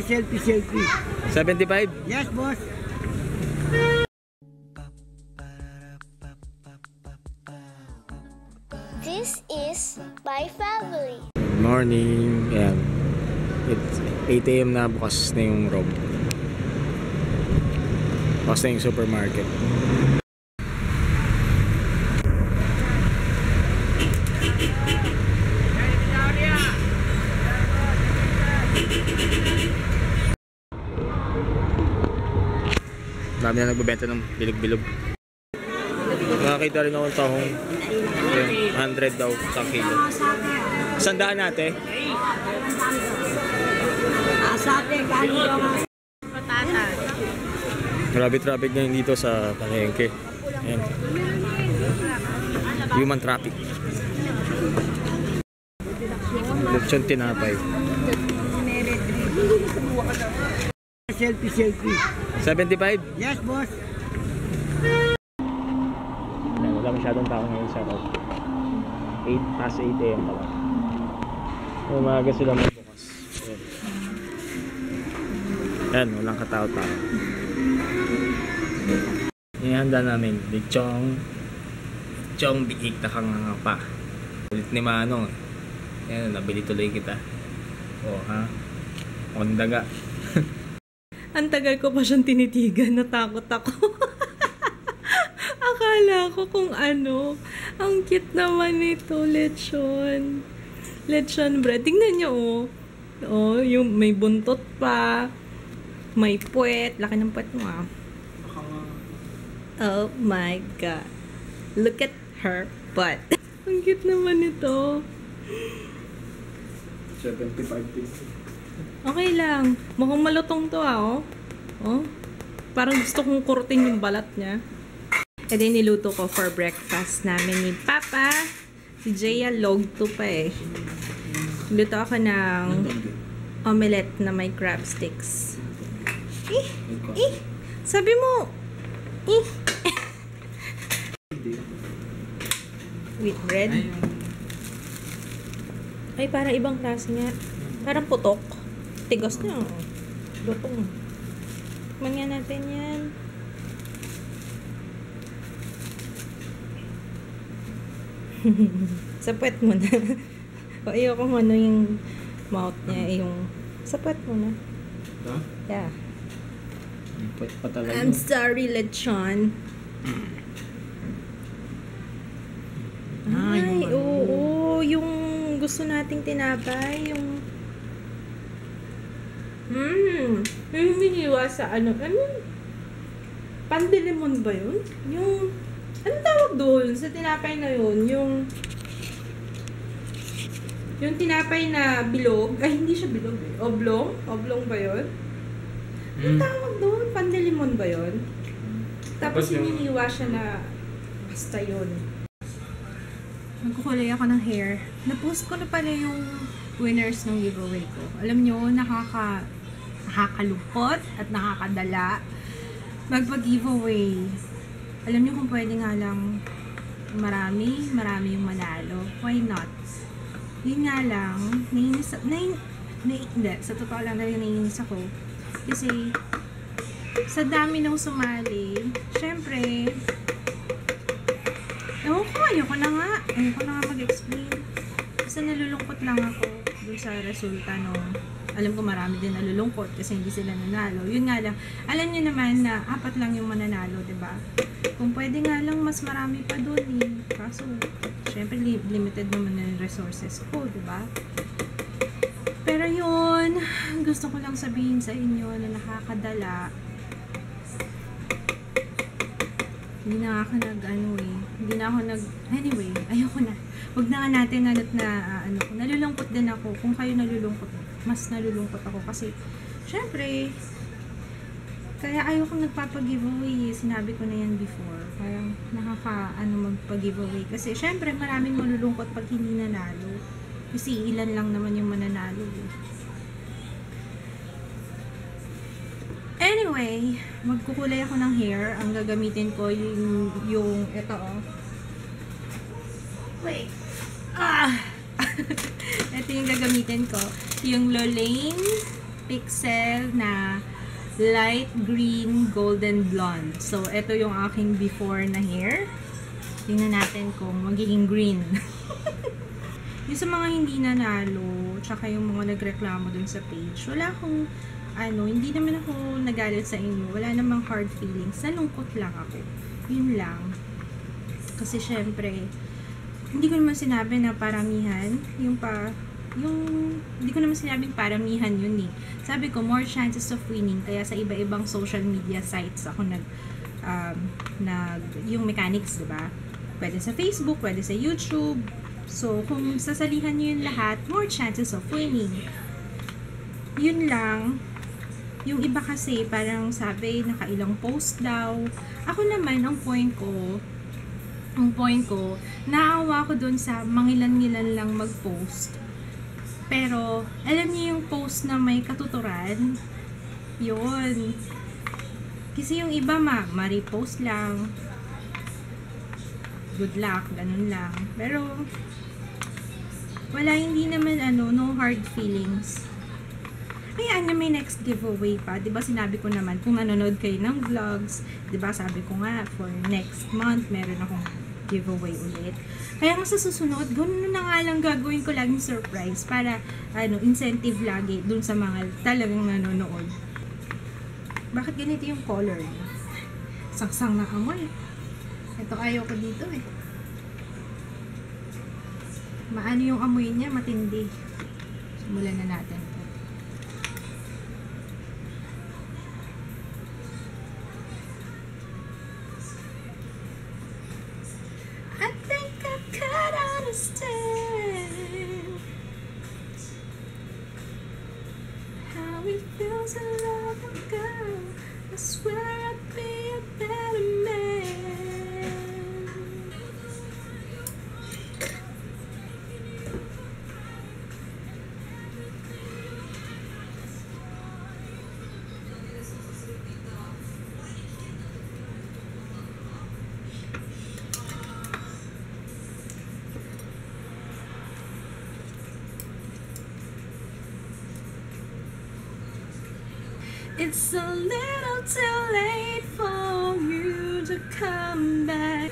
selfie. 75? Yes, boss. This is my family. Good morning. Ayan. It's 8 AM na, bukas na yung Rob. Bukas na yung supermarket. Dami na nagbebenta ng bilog-bilog. Nakakita rin ako ng tahong 100 daw sa kilo. Sandaan natin. Grabe traffic ngayon dito sa palengke. Ayan. Human traffic. Lechon tinapay. Selfie. 75? Yes, boss. Wala masyadong tao ngayon sa road. 8 past 8 AM pala. Umaga sila magbukas. Ayan, walang katao-tao. Inihanda namin lechong biik na kangangapa. Ulit ni Manong. Ayan, nabili tuloy kita. Oh, ha? Mukhang daga. Ang tagal ko pa siyang tinitigan, natakot ako. Akala ko kung ano. Ang cute naman ito, lechon. Lechon bread. Tingnan niyo, oh. Oh, yung may buntot pa. May puwet. Laki ng puwet mo, ah. Oh my God. Look at her butt. Ang cute naman ito. 75. Okay lang. Mukhang malutong to, ah, oh. Oh. Parang gusto kong kurutin yung balat niya. E din niluto ko for breakfast namin ni Papa. Si Jaya log to pa eh. Niluto ako ng omelette na may crab sticks. Sabi mo, with bread. Ay, parang ibang klase nga. Parang putok. Tigas na. Lutong. Tikman nga natin yan. Sa puwet mo na. O, ayoko kung ano yung mouth niya. Yung... Sa puwet mo na. Huh? Yeah. Puwet pa talaga. I'm sorry, lechon. Ay, oo. Yung gusto nating tinapay. Yung... yung hiniwa sa ano. Pandelimon ba yun? Yung... Anong tawag doon sa tinapay na yun? Yung tinapay na bilog. Ay, hindi siya bilog eh. Oblong? Oblong ba yun? Anong tawag doon? Pandelimon ba yun? Tapos hinihiwa siya na basta yun. Magkukulay ako ng hair. Na-post ko na pala yung winners ng giveaway ko. Alam nyo, nakakalungkot at nakakadala magpag-giveaway. Alam nyo kung pwede nga lang marami yung manalo. Why not? Yun nga lang, sa totoo lang talaga naiinis ako. Kasi, sa dami nung sumali, syempre, ayoko na nga mag-explain. Kasi nalulungkot lang ako dun sa resulta nung alam ko marami din nalulungkot kasi hindi sila nanalo. Yun nga lang, alam niyo naman na 4 lang yung mananalo, diba? Kung pwede nga lang, mas marami pa dun eh. Kaso, syempre, limited naman na yung resources ko, diba? Pero yun, gusto ko lang sabihin sa inyo na nakakadala. Hindi na ako anyway, ayoko na. Huwag na nga natin nalulungkot din ako. Kung kayo nalulungkot, mas nalulungkot ako. Kasi, syempre, kaya ayoko nagpapag-giveaway. Sinabi ko na yan before. Parang magpag-giveaway. Kasi, syempre, maraming malulungkot pag hindi nanalo. Kasi, ilan lang naman yung mananalo. Anyway, magkukulay ako ng hair. Ang gagamitin ko yung ito, oh. Wait. Ito yung gagamitin ko. Yung Lolaine Pixel na light green golden blonde. So, ito yung aking before na hair. Tingnan natin kung magiging green. Yung sa mga hindi nanalo, tsaka yung mga nagreklamo dun sa page, wala akong, hindi naman ako nagalit sa inyo. Wala namang hard feelings. Nalungkot lang ako. Yun lang. Kasi syempre, hindi ko naman sinabi na paramihan, hindi ko naman sinabing paramihan yun eh. Sabi ko, more chances of winning. Kaya sa iba-ibang social media sites ako yung mechanics, diba? Pwede sa Facebook, pwede sa YouTube. So, kung sasalihan nyo yun lahat, more chances of winning. Yun lang. Yung iba kasi, parang sabi, nakailang post daw. Ako naman, ang point ko, naawa ko dun sa mangilan-ngilan lang mag-post. Pero, alam niyo yung post na may katuturan? Yun. Kasi yung iba ma-repost lang. Good luck, ganun lang. Pero, wala, hindi naman no hard feelings. Ayan na may next giveaway pa. Diba sinabi ko naman, kung nanonood kayo ng vlogs, diba sabi ko nga, for next month, meron akong giveaway ulit. Kaya nga sa susunod, gano'n na nga lang gagawin ko laging surprise para, incentive lagi dun sa mga talagang nanonood. Bakit ganito yung color niya? Sangsang na amoy. Ito ayaw ko dito eh. Maano yung amoy niya, matindi. Simulan na natin ito. I think I could understand how it feels to love a girl. I swear I'd be a better man. It's a little too late for you to come back.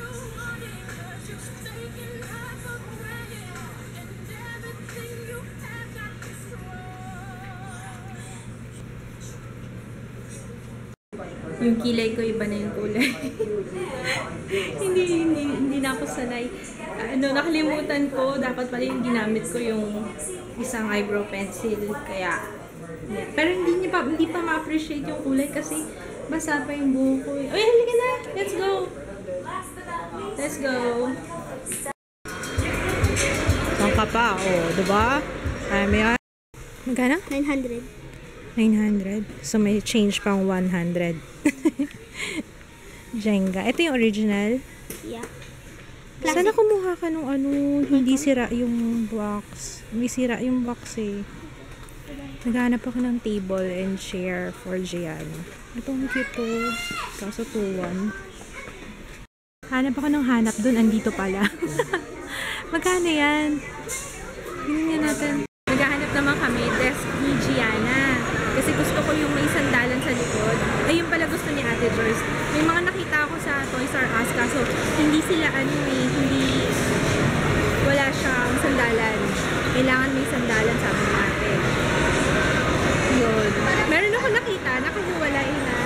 Yung kilay ko, iba na yung kulay. hindi na ako sanay. Nakalimutan ko, dapat pala yung ginamit ko yung isang eyebrow pencil. Kaya, pero hindi pa ma-appreciate yung kulay kasi basa pa yung buhok ko. Uy, halika na! Let's go! Let's go! Saan ka pa? Diba? Yan. Magkano? 900. 900. So, may change pang 100. Jenga. Ito yung original? Yeah. Sana kumuha ka nung hindi sira yung box. May sira yung box eh. Naghanap ako ng table and chair for Gianna. Ito ang cute to. Kaso 2-1. Hanap ako ng hanap dun. Andito pala. Magkano yan? Tingnan natin. Naghahanap naman kami. Desk ni Gianna. Kasi gusto ko yung may sandalan sa likod. Ayun pala gusto ni Ate Joyce. May mga nakita ako sa Toys R Us. Kaso hindi sila hindi wala siyang sandalan. Kailangan may sandalan, sabi ni Ate. Yun. Meron ako nakita, nakahiwalay na.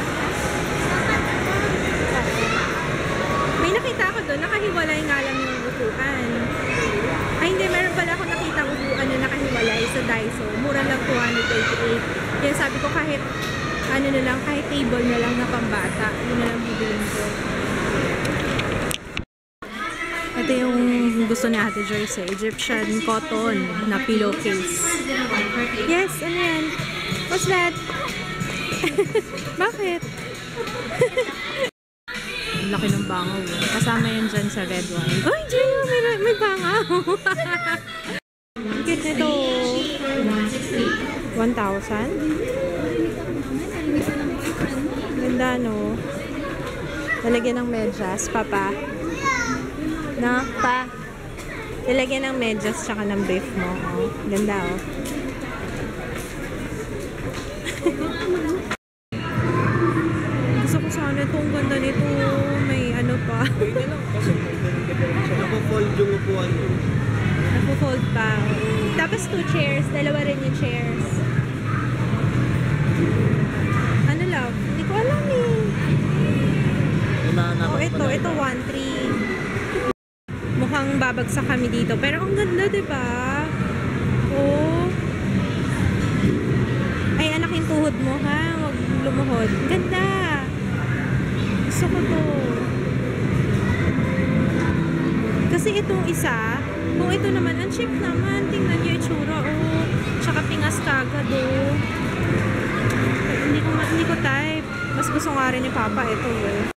May nakita ako doon, nakahiwalay nga lang yung upuan. Ay hindi, meron pala ako nakita upuan na nakahiwalay sa Daiso. Mura lang 238. Kaya sabi ko kahit kahit table na lang na pambata, yun na lang bibilin ko. Ito yung gusto ni Ate Joyce, Egyptian cotton na pillowcase. Yes, ano yan? What's that? Bakit? Laki ng bangaw. Kasama yan dyan sa red one. Ay, Gio! May bangaw! Cute nito. 1,000? Ganda, no? Lalagyan ng medyas, papa. Na, pa. Lalagyan ng medyas tsaka ng brief mo. Oh. Ganda, oh. sana ito. Ang ganda nito. May ano pa. Okay na lang. Kasi Napo-fold yung upuan mo. Napo-fold pa. Tapos 2 chairs. Dalawa rin yung chairs. Ano lang? Hindi ko alam eh. Oh, ito 1-3. Mukhang babagsak kami dito. Pero ang ganda, diba? Oh. Ay, anak yung tuhod mo, ha? Huwag lumuhod. Ganda. Gusto ko to. Kasi itong isa, kung ito naman, ang cheap naman. Tingnan nyo yung itsura, oh. Tsaka pingas kagad, oh. Hindi ko type. Mas gusto nga rin ni Papa ito, eh.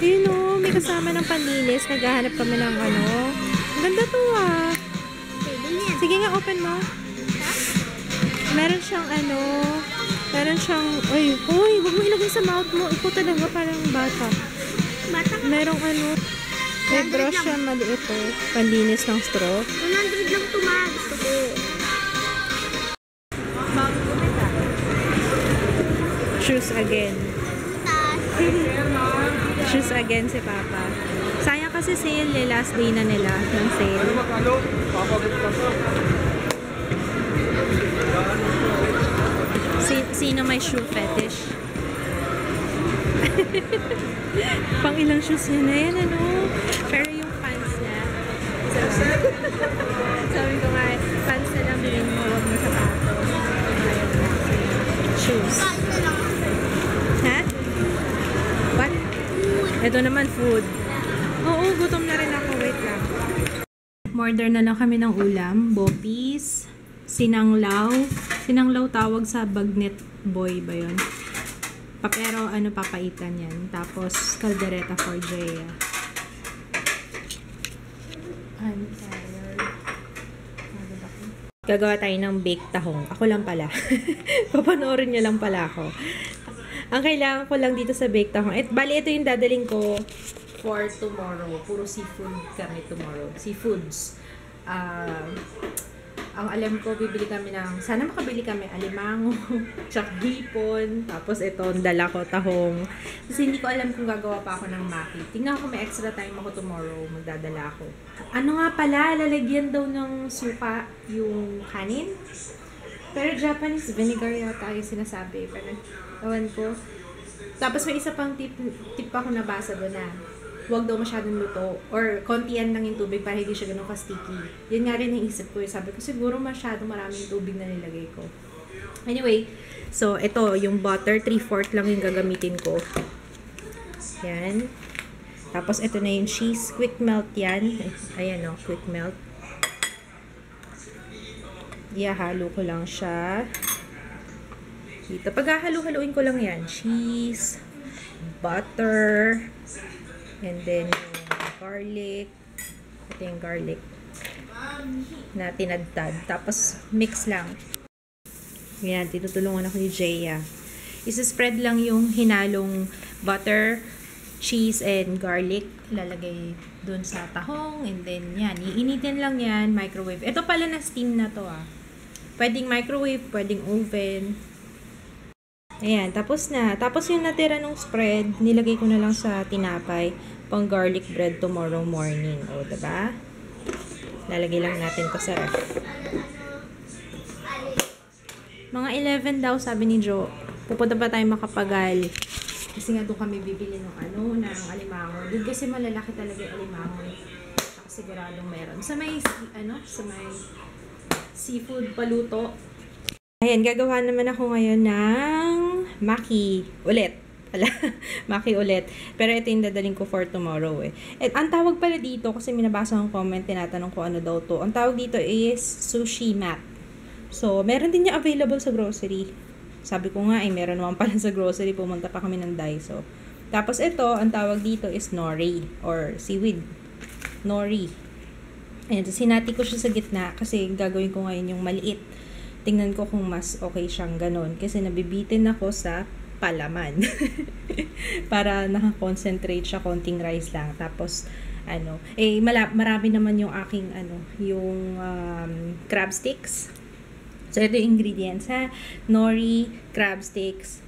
Yun o, may kasama ng panlinis. Naghahanap kami ng ano. Ang ganda to ah. Sige nga, open mo. Meron siyang ano. Meron siyang, uy, huwag mo ilagay sa mouth mo. Ikaw talaga parang bata. Merong ano. May brush siya maliit o. Panlinis ng straw. 100 lang tumag. Gusto ko. Shoes again. Shoes again si Papa. Sayang kasi sale eh. Last day na nila ng sale. Sino may shoe fetish? Pang ilang shoes yun na yan, ano? Pero yung pants niya, sabi ko nga, pants na lang bilhin mo, huwag mo sapatos. Shoes. Ha? What? Ito naman, food. Oo, gutom na rin ako. Wait lang. Order na lang kami ng ulam. Bopis, sinanglaw. Sinanglaw tawag sa bagnet boy ba yun? Pero ano, papaitan yan. Tapos, caldereta for Jaya. I'm tired. Gagawa tayo ng baked tahong. Ako lang pala. Papanoorin niyo lang pala ako. Ang kailangan ko lang dito sa baked tahong. Bali, ito yung dadaling ko for tomorrow. Puro seafood kami tomorrow. Seafoods. Ang alam ko, bibili kami ng, sana makabili kami alimango, tsaka hipon, tapos ito, dala ko, tahong. Kasi hindi ko alam kung gagawa pa ako ng maki. Tingnan ko, may extra time ako tomorrow, magdadala ako. Ano nga pala, lalagyan daw ng suka yung kanin. Pero Japanese vinegar yata yung sinasabi. Pero, ewan ko. Tapos may isa pang tip pa ako nabasa doon na, huwag daw masyadong luto or kontian lang yung tubig para hindi siya ganun ka-sticky. Yun nga rin yung isip ko. Sabi ko, siguro masyadong maraming tubig na nilagay ko. Anyway, so ito, yung butter, 3/4 lang yung gagamitin ko. Yan. Tapos ito na yung cheese. Quick melt yan. Ayan o, quick melt. Ihahalo ko lang siya. Dito. Pag hahalo-haluin ko lang yan. Cheese, butter, and then yung garlic. Ito yung garlic na tinadtad. Tapos mix lang. Yan, tinutulungan ako ni Jaya. Isa-spread lang yung hinalong butter, cheese, and garlic. Lalagay dun sa tahong. And then yan, iinitin lang yan. Microwave. Ito pala na steam na to ah. Pwedeng microwave, pwedeng oven. Ayan, tapos na. Tapos yung natira ng spread, nilagay ko na lang sa tinapay. Pang garlic bread tomorrow morning. O, diba? Lalagay lang natin to sa ref. Mga 11 daw, sabi ni Jo. Pupunta pa tayo Makapagal. Kasi nga doon kami bibili ng ng alimango. Doon kasi malalaki talaga yung alimango. Kasi siguradong meron. Sa may, sa may seafood paluto. Ayan, gagawa naman ako ngayon ng maki ulit. Maki ulit. Pero ito yung dadaling ko for tomorrow eh. At ang tawag pala dito, kasi minabasa ng comment, tinatanong ko ano daw to. Ang tawag dito is sushi mat. So, meron din niya available sa grocery. Sabi ko nga meron naman pala sa grocery. Pumunta pa kami ng Daiso. Tapos ito, ang tawag dito is nori or seaweed. Nori. Ayan, sinati ko siya sa gitna kasi gagawin ko ngayon yung maliit. Tingnan ko kung mas okay siyang ganon. Kasi nabibitin ako sa palaman. Para nakakoncentrate siya, konting rice lang. Tapos, marami naman yung aking, yung crab sticks. So, ito yung ingredients, ha? Nori, crab sticks,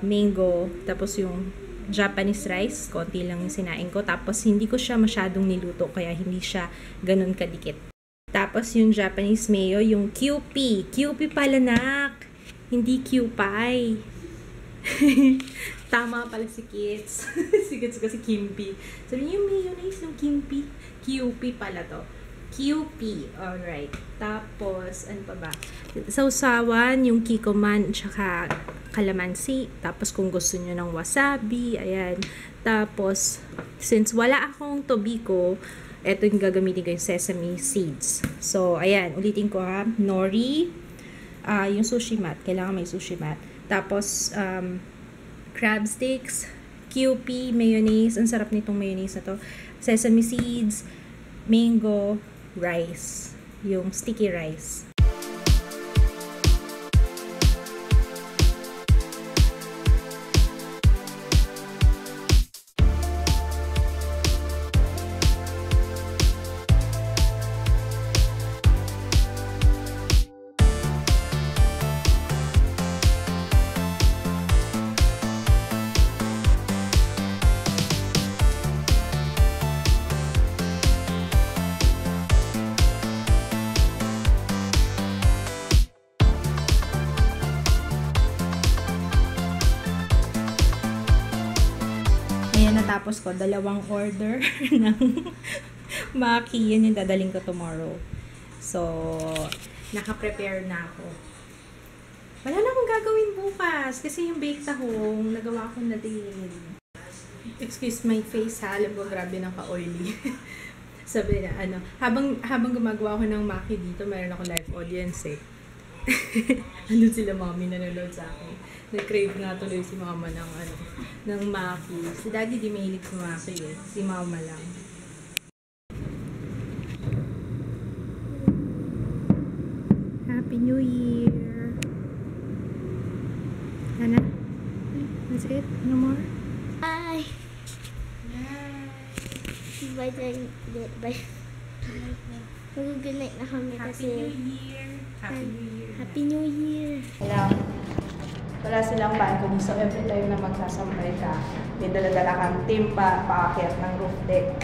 mango, tapos yung Japanese rice, konti lang yung sinain ko. Tapos, hindi ko siya masyadong niluto, kaya hindi siya ganun kadikit. Tapos, yung Japanese mayo, yung QP. QP pala, nak! Hindi QPie. Tama pala si Kits. Si Kits kasi Kimpi. Sabi niyo, yung mayonnaise, yung Kimpi. QP pala to. QP. Alright. Tapos, ano pa ba? Sausawan, yung kikoman, tsaka kalamansi. Tapos, kung gusto nyo ng wasabi, ayan. Tapos, since wala akong tobiko, eto yung gagamitin ko yung sesame seeds. So, ayan. Ulitin ko ha. Nori, yung sushi mat. Kailangan may sushi mat. Tapos, crab sticks, QP, mayonnaise. Ang sarap nitong mayonnaise na to. Sesame seeds, mango, rice. Yung sticky rice. Ayan, natapos ko. 2 order ng maki. Yan yung dadaling ko tomorrow. So, naka-prepare na ako. Wala na akong gagawin bukas. Kasi yung bake tahong, nagawa ko na din. Excuse my face ha. Alam ko, grabe ng ka-oily. Sabi na, habang gumagawa ko ng maki dito, meron ako live audience eh. Ano sila mami nanonood sa akin. Nag-crave nga tuloy si mama ng maki. Si daddy di mahilig sa maki eh. Si mama lang. Happy New Year! Ana? That's it? No more? Bye. Bye. Bye. Mag-good night na kami kasi. Happy New Year! Happy New Year! Happy New Year. Wala silang balcony, so every time na magsasampay ka, may dala-dala kang timba, paakyat ng roof deck.